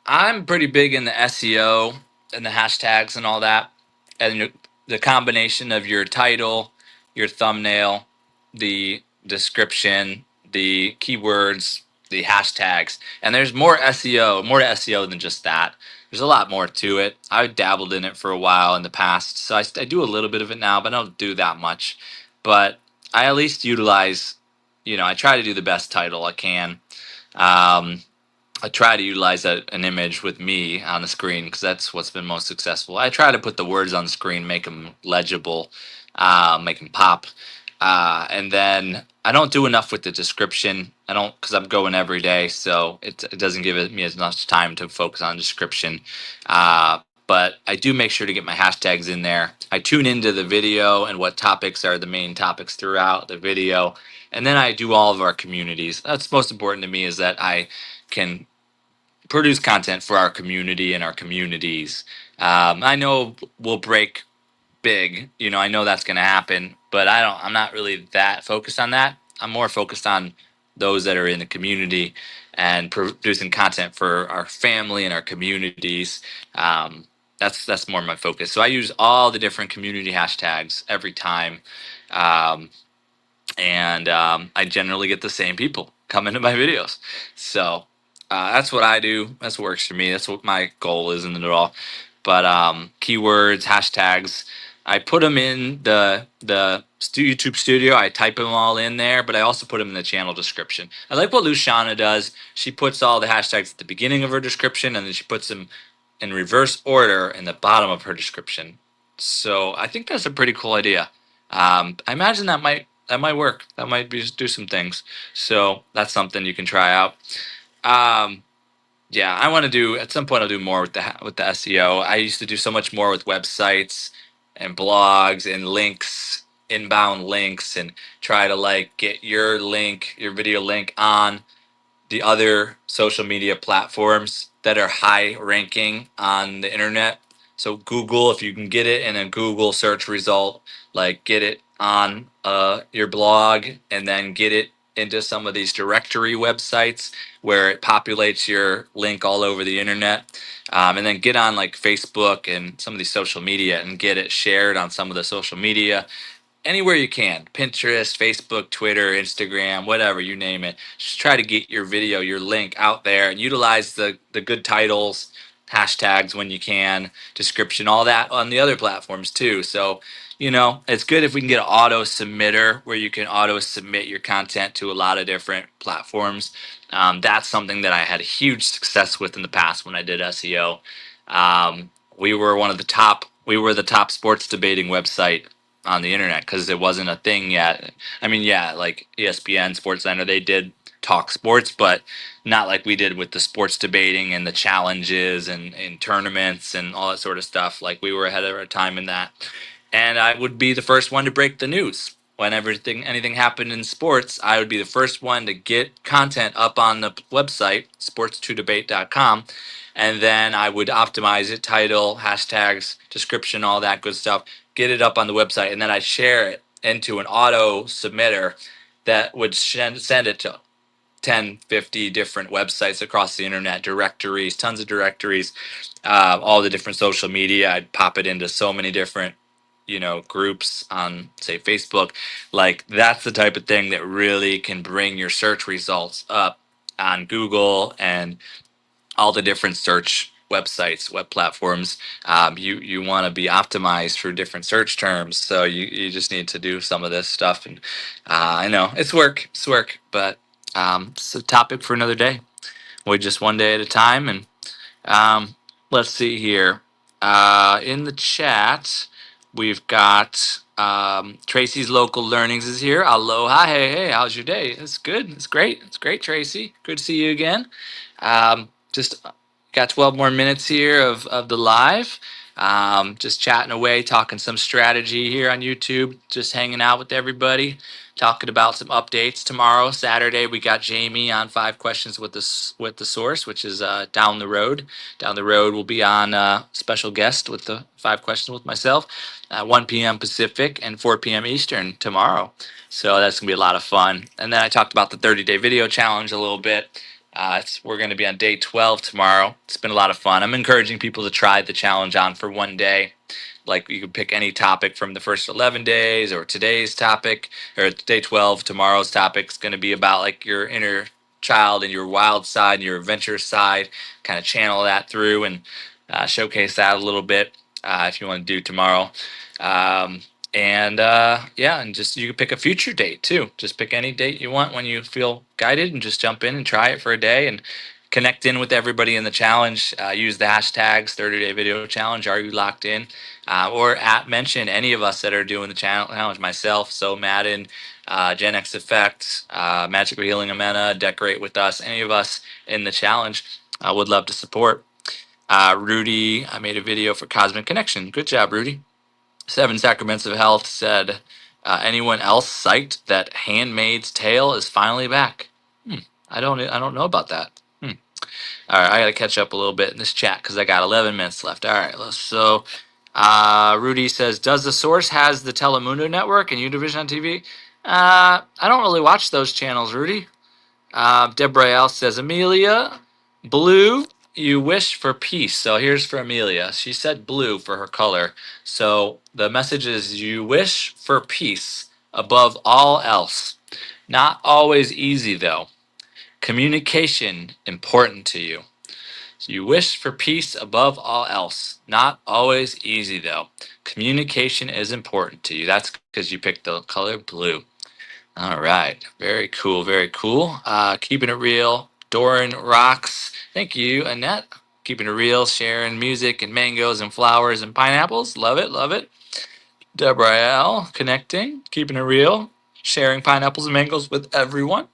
A: I'm pretty big in the SEO and the hashtags and all that, and the combination of your title, your thumbnail, the description, the keywords, the hashtags, and there's more to SEO than just that. There's a lot more to it. I dabbled in it for a while in the past, so I do a little bit of it now, but I don't do that much. But I at least utilize, I try to do the best title I can. Um, I try to utilize an image with me on the screen because that's what's been most successful. I try to put the words on the screen, make them legible, make them pop. And then I don't do enough with the description. I don't because I'm going every day, so it doesn't give me as much time to focus on description. But I do make sure to get my hashtags in there. I tune into the video and what topics are the main topics throughout the video. And then I do all of our communities. That's most important to me is that I can produce content for our community and our communities. I know we'll break big. I know that's going to happen, but I'm not really that focused on that. I'm more focused on those that are in the community and producing content for our family and our communities. That's more my focus. So I use all the different community hashtags every time. Um, and I generally get the same people come into my videos. So that's what I do. That's what works for me. That's what my goal is in it all. But keywords, hashtags, I put them in the YouTube studio. I type them all in there, but I also put them in the channel description. I like what Luciana does. She puts all the hashtags at the beginning of her description, and then she puts them in reverse order in the bottom of her description. So I think that's a pretty cool idea. I imagine that might work. That might do some things. So that's something you can try out. Um, yeah, I want to do at some point. I'll do more with the SEO. I used to do so much more with websites and blogs and links, inbound links, and try to like get your link, your video link on the other social media platforms that are high ranking on the internet. So Google, if you can get it in a Google search result, like get it on your blog and then get it into some of these directory websites where it populates your link all over the internet. And then get on like Facebook and some of these social media and get it shared on some of the social media anywhere you can. Pinterest, Facebook, Twitter, Instagram, whatever, you name it. Just try to get your video, your link out there and utilize the good titles, hashtags when you can, description, all that on the other platforms too. So, it's good if we can get an auto submitter where you can auto submit your content to a lot of different platforms. That's something that I had huge success with in the past when I did SEO. We were the top sports debating website on the internet because it wasn't a thing yet. I mean, yeah, like ESPN, Sports Center, they did talk sports, but not like we did with the sports debating and the challenges and tournaments and all that sort of stuff. Like we were ahead of our time in that. And I would be the first one to break the news. When anything happened in sports, I would be the first one to get content up on the website, sports2debate.com, and then I would optimize it, title, hashtags, description, all that good stuff, get it up on the website, and then I'd share it into an auto submitter that would send it to 10, 50 different websites across the internet, directories, tons of directories, all the different social media. I'd pop it into so many different groups on say Facebook. Like that's the type of thing that really can bring your search results up on Google and all the different search websites, web platforms. You want to be optimized for different search terms, so you just need to do some of this stuff. And I know it's work, but it's a topic for another day. We just one day at a time. And um, let's see here. In the chat, we've got Tracy's Local Learnings is here. Aloha. Hey, how's your day? It's good. It's great. It's great, Tracy. Good to see you again. Just got 12 more minutes here of the live. Just chatting away, talking some strategy here on YouTube, just hanging out with everybody, talking about some updates tomorrow. Saturday, we got Jamie on 5 questions with the source, which is down the road. Down the road, we'll be on special guest with the 5 questions with myself at 1 p.m. Pacific and 4 p.m. Eastern tomorrow. So that's gonna be a lot of fun. And then I talked about the 30-day video challenge a little bit. We're going to be on day 12 tomorrow. It's been a lot of fun. I'm encouraging people to try the challenge on for one day. Like you can pick any topic from the first 11 days or today's topic or day 12. Tomorrow's topic is going to be about like your inner child and your wild side and your adventurous side. Kind of channel that through and showcase that a little bit if you want to do tomorrow. Um, yeah, and just you can pick a future date too. Just pick any date you want when you feel guided, and just jump in and try it for a day and connect in with everybody in the challenge. Use the hashtags 30-day video challenge. Are you locked in? Or at mention any of us that are doing the challenge. Myself, So Madden, Gen X Effect, Magical Healing Amena, Decorate with Us. Any of us in the challenge, I would love to support. Rudy, I made a video for Cosmic Connection. Good job, Rudy. Seven Sacraments of Health said, anyone else psyched that Handmaid's Tale is finally back? I don't know about that. All right, I got to catch up a little bit in this chat because I got 11 minutes left. All right, so Rudy says, does the Source has the Telemundo network and Univision on TV? I don't really watch those channels, Rudy. Deborah L says, Amelia, blue, you wish for peace. So here's for Amelia. She said blue for her color. So the message is you wish for peace above all else. Not always easy, though. Communication important to you. So you wish for peace above all else. Not always easy, though. Communication is important to you. That's because you picked the color blue. All right. Very cool. Very cool. Keeping it real. Doran rocks. Thank you, Annette. Keeping it real. Sharing music and mangoes and flowers and pineapples. Love it. Love it. Deborah L. Connecting. Keeping it real. Sharing pineapples and mangoes with everyone.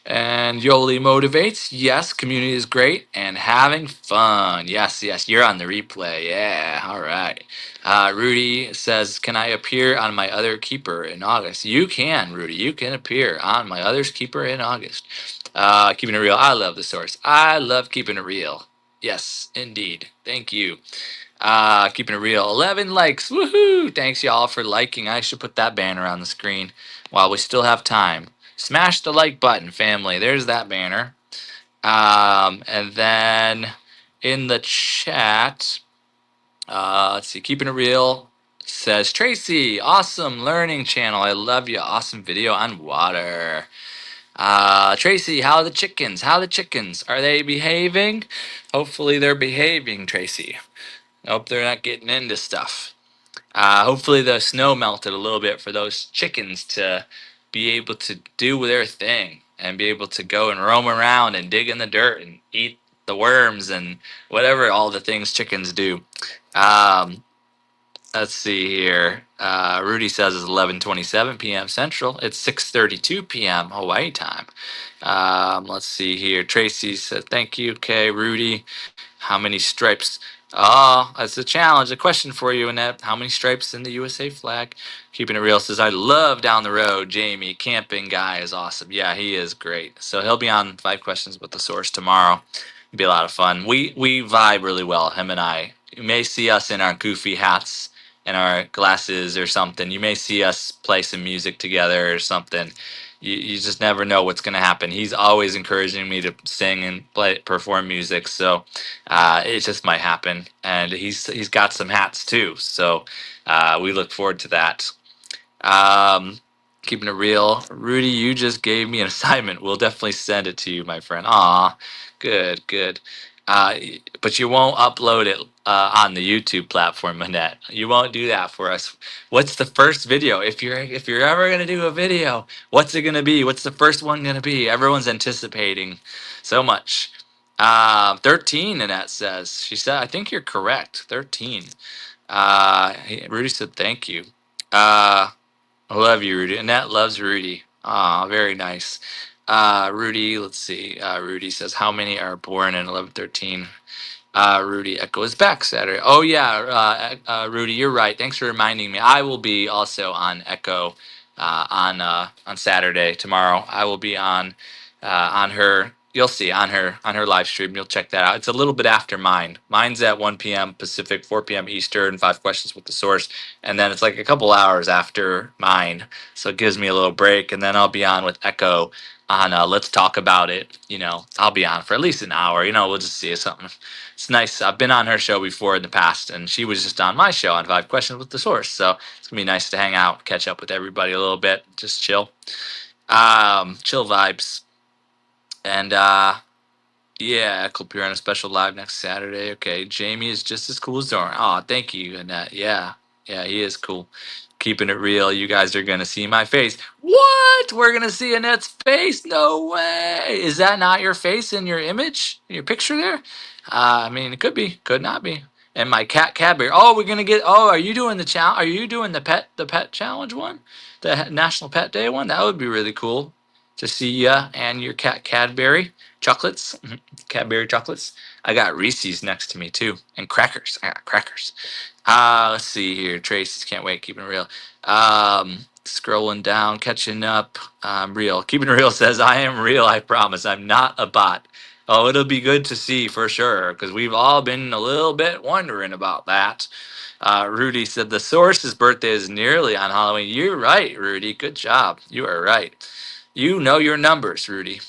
A: And Yoli motivates. Yes, community is great and having fun. Yes, you're on the replay. Yeah, all right. Rudy says, can I appear on my other keeper in August? You can, Rudy. You can appear on my other's keeper in August. Keeping it real. I love the Source. I love keeping it real. Yes, indeed. Thank you. Keeping it real. 11 likes. Woohoo! Thanks, y'all, for liking. I should put that banner on the screen while we still have time. Smash the like button, family. There's that banner. And then in the chat, let's see, keeping it real says Tracy, awesome learning channel. I love you. Awesome video on water. Tracy, how are the chickens? How are the chickens? Are they behaving? Hopefully they're behaving, Tracy. I hope they're not getting into stuff. Hopefully the snow melted a little bit for those chickens to be able to do their thing and be able to go and roam around and dig in the dirt and eat the worms and whatever all the things chickens do. Let's see here. Rudy says it's 11:27 p.m. Central. It's 6:32 p.m. Hawaii time. Let's see here. Tracy said thank you. Okay, Rudy. How many stripes? Oh, that's a challenge. A question for you, Annette. How many stripes in the USA flag? Keeping it real says, I love down the road. Jamie, camping guy is awesome. Yeah, he is great. So he'll be on 5 questions with the Source tomorrow. It'll be a lot of fun. We vibe really well, him and I. You may see us in our goofy hats and our glasses or something. You may see us play some music together or something. You just never know what's going to happen. He's always encouraging me to sing and perform music. So it just might happen, and he's got some hats too, so we look forward to that. Keeping it real, Rudy, you just gave me an assignment. We'll definitely send it to you, my friend. Aw, good. Uh, but you won't upload it on the YouTube platform, Annette. You won't do that for us. What's the first video? If you're ever gonna do a video, what's it gonna be? What's the first one gonna be? Everyone's anticipating so much. 13, Annette says. She said, I think you're correct. 13. Rudy said, thank you. I love you, Rudy. Annette loves Rudy. Ah, very nice. Rudy, let's see. Rudy says, how many are born in 1113? Rudy Echo is back Saturday. Oh yeah, Rudy, you're right. Thanks for reminding me. I will be also on Echo on Saturday tomorrow. I will be on her. You'll see on her live stream. You'll check that out. It's a little bit after mine. Mine's at 1 p.m. Pacific, 4 p.m. Eastern. 5 questions with the source, and then it's like a couple hours after mine. So it gives me a little break, and then I'll be on with Echo on Let's Talk About It. I'll be on for at least an hour. We'll just see something. It's nice. I've been on her show before in the past, and she was just on my show on 5 questions with the source. So it's gonna be nice to hang out, catch up with everybody a little bit, just chill, chill vibes, and yeah, I'll appear on a special live next Saturday. Okay, Jamie is just as cool as Doran. Oh, thank you, Annette. Yeah, yeah, he is cool. Keeping it real. You guys are gonna see my face. What? We're gonna see Annette's face? No way. Is that not your face in your image, in your picture there? I mean, it could be, could not be. And my cat Cadbury. Oh, we're gonna get. Oh, are you doing the challenge? Are you doing the pet challenge one, the National Pet Day one? That would be really cool to see ya and your cat Cadbury chocolates. Cadbury chocolates. I got Reese's next to me too, and crackers. I got crackers. Let's see here. Trace, can't wait. Keeping it real. Scrolling down, catching up. Real. Keeping it real says, I am real. I promise. I'm not a bot. Oh, it'll be good to see for sure, because we've all been a little bit wondering about that. Rudy said the source's birthday is nearly on Halloween. You're right, Rudy. Good job. You are right. You know your numbers, Rudy.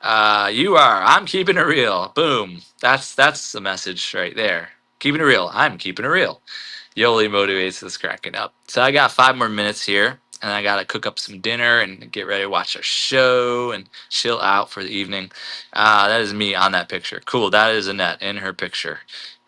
A: You are. I'm keeping it real. Boom. That's the message right there. Keeping it real. I'm keeping it real. Yoli motivates us cracking up. So I got 5 more minutes here, and I gotta cook up some dinner and get ready to watch our show and chill out for the evening. That is me on that picture. Cool. That is Annette in her picture.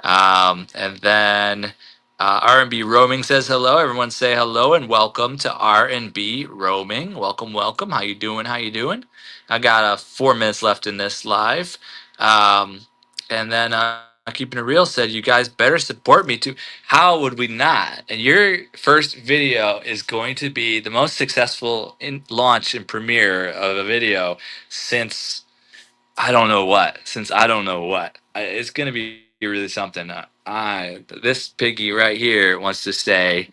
A: And then R&B Roaming says hello. Everyone say hello and welcome to R&B Roaming. Welcome, welcome. How you doing? How you doing? I got 4 minutes left in this live. And then Keeping It Real said, you guys better support me too. How would we not? And your first video is going to be the most successful in launch and premiere of a video since I don't know what. It's going to be really something. This piggy right here wants to say,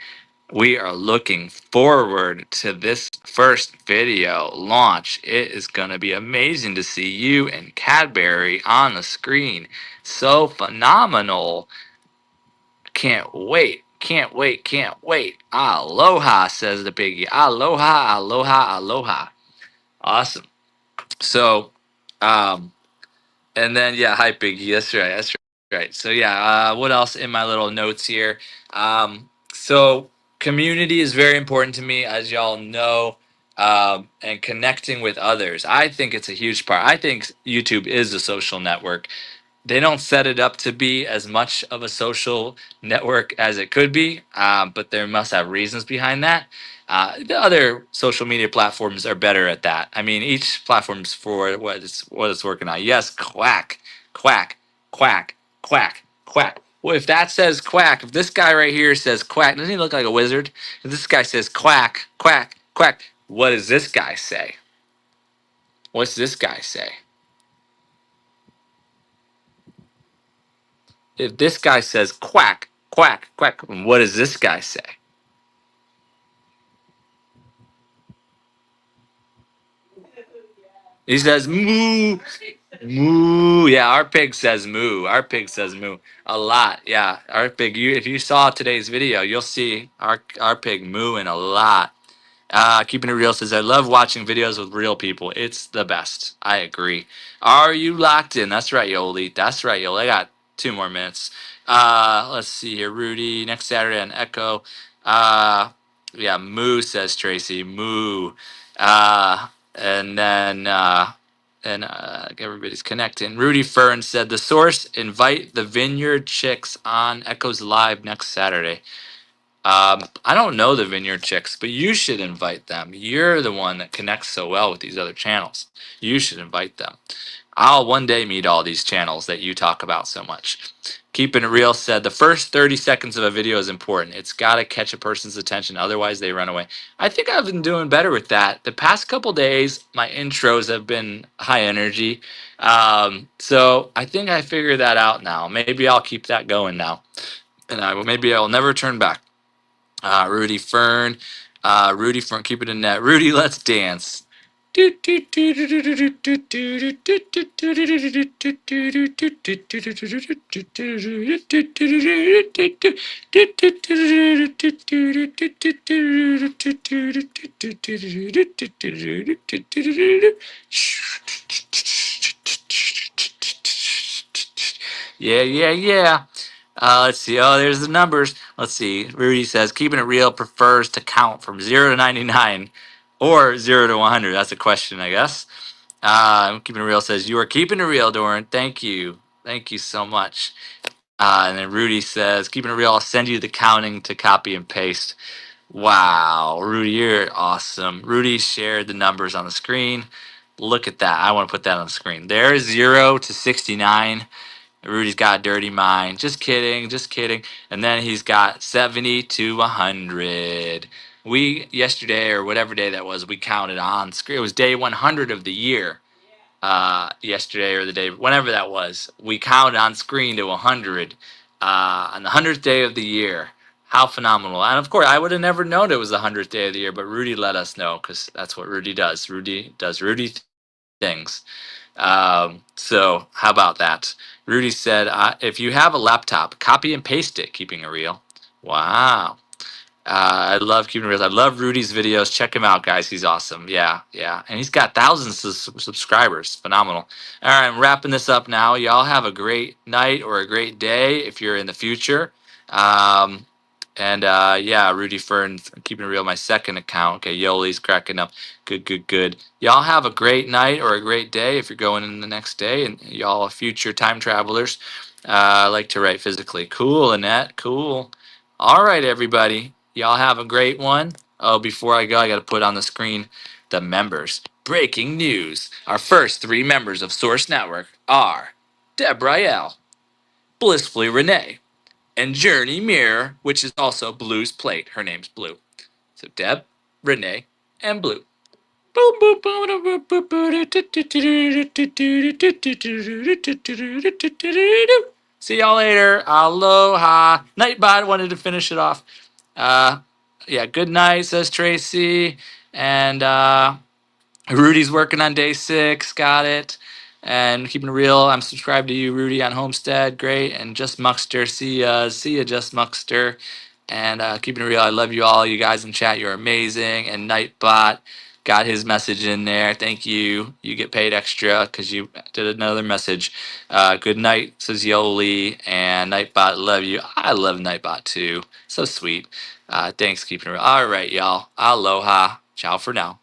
A: we are looking forward to this first video launch. It is going to be amazing to see you and Cadbury on the screen. So phenomenal. Can't wait. Can't wait. Can't wait. Aloha, says the piggy. Aloha, aloha, aloha. Awesome. So, and then, yeah, hi, Piggy. That's right. That's right. So, yeah, what else in my little notes here? So, community is very important to me, as y'all know, and connecting with others. I think it's a huge part. I think YouTube is a social network. They don't set it up to be as much of a social network as it could be, but there must have reasons behind that. The other social media platforms are better at that. I mean, each platform's for what it's working on. Yes, quack, quack, quack, quack, quack. Well, if that says quack, if this guy right here says quack, doesn't he look like a wizard? If this guy says quack, quack, quack, what does this guy say? What's this guy say? If this guy says quack, quack, quack, what does this guy say? He says moo, moo. Yeah, our pig says moo. Our pig says moo a lot. Yeah, our pig. If you saw today's video, you'll see our pig mooing a lot. Keeping it real says, I love watching videos with real people. It's the best. I agree. Are you locked in? That's right, Yoli. That's right, Yoli. I got 2 more minutes. Let's see here. Rudy, next Saturday on Echo. Yeah, moo, says Tracy. Moo. And then And everybody's connecting. Rudy Fern said, "The source, invite the Vineyard Chicks on Echoes Live next Saturday." I don't know the Vineyard Chicks, but you should invite them. You're the one that connects so well with these other channels. You should invite them. I'll one day meet all these channels that you talk about so much. Keeping It Real said, the first 30 seconds of a video is important. It's got to catch a person's attention. Otherwise, they run away. I think I've been doing better with that. The past couple days, my intros have been high energy. So I think I figured that out now. Maybe I'll keep that going now. And maybe I'll never turn back. Rudy Fern, keep it in net. Rudy, let's dance. Yeah, yeah, yeah. Let's see. Oh, there's the numbers. Let's see. Rudy says, keeping it real prefers to count from 0 to 99 or 0 to 100. That's a question, I guess. Keeping it real says, you are keeping it real, Doran. Thank you. Thank you so much. And then Rudy says, keeping it real, I'll send you the counting to copy and paste. Wow. Rudy, you're awesome. Rudy shared the numbers on the screen. Look at that. I want to put that on the screen. There's 0 to 69. Rudy's got a dirty mind. Just kidding, just kidding. And then he's got 70 to 100. We, yesterday or whatever day that was, we counted on screen. It was day 100 of the year. Yesterday or the day, whenever that was, we counted on screen to 100 on the 100th day of the year. How phenomenal. And of course, I would have never known it was the 100th day of the year, but Rudy let us know because that's what Rudy does. Rudy does Rudy things. So how about that? Rudy said, if you have a laptop, copy and paste it, keeping it real. Wow. I love keeping it real. I love Rudy's videos. Check him out, guys. He's awesome. Yeah, yeah. And he's got thousands of subscribers. Phenomenal. All right, I'm wrapping this up now. Y'all have a great night or a great day if you're in the future. Um, yeah, Rudy Fern, keeping it real, my second account. Okay, Yoli's cracking up. Good, good, good. Y'all have a great night or a great day if you're going in the next day. And y'all are future time travelers. I like to write physically. Cool, Annette. Cool. All right, everybody. Y'all have a great one. Oh, before I go, I got to put on the screen the members. Breaking news. Our first 3 members of Source Network are Deborah L., Blissfully Renee, and Journey Mirror, which is also Blue's Plate. Her name's Blue. So Deb, Renee, and Blue. See y'all later. Aloha. Nightbot wanted to finish it off. Yeah, good night, says Tracy. And Rudy's working on day 6. Got it. And keeping it real, I'm subscribed to you, Rudy, on Homestead. Great. And Just Muckster. See ya, Just Muckster. And keeping it real, I love you all. You guys in chat, you're amazing. And Nightbot got his message in there. Thank you. You get paid extra because you did another message. Good night, says Yoli. And Nightbot, love you. I love Nightbot too. So sweet. Thanks, keeping it real. All right, y'all. Aloha. Ciao for now.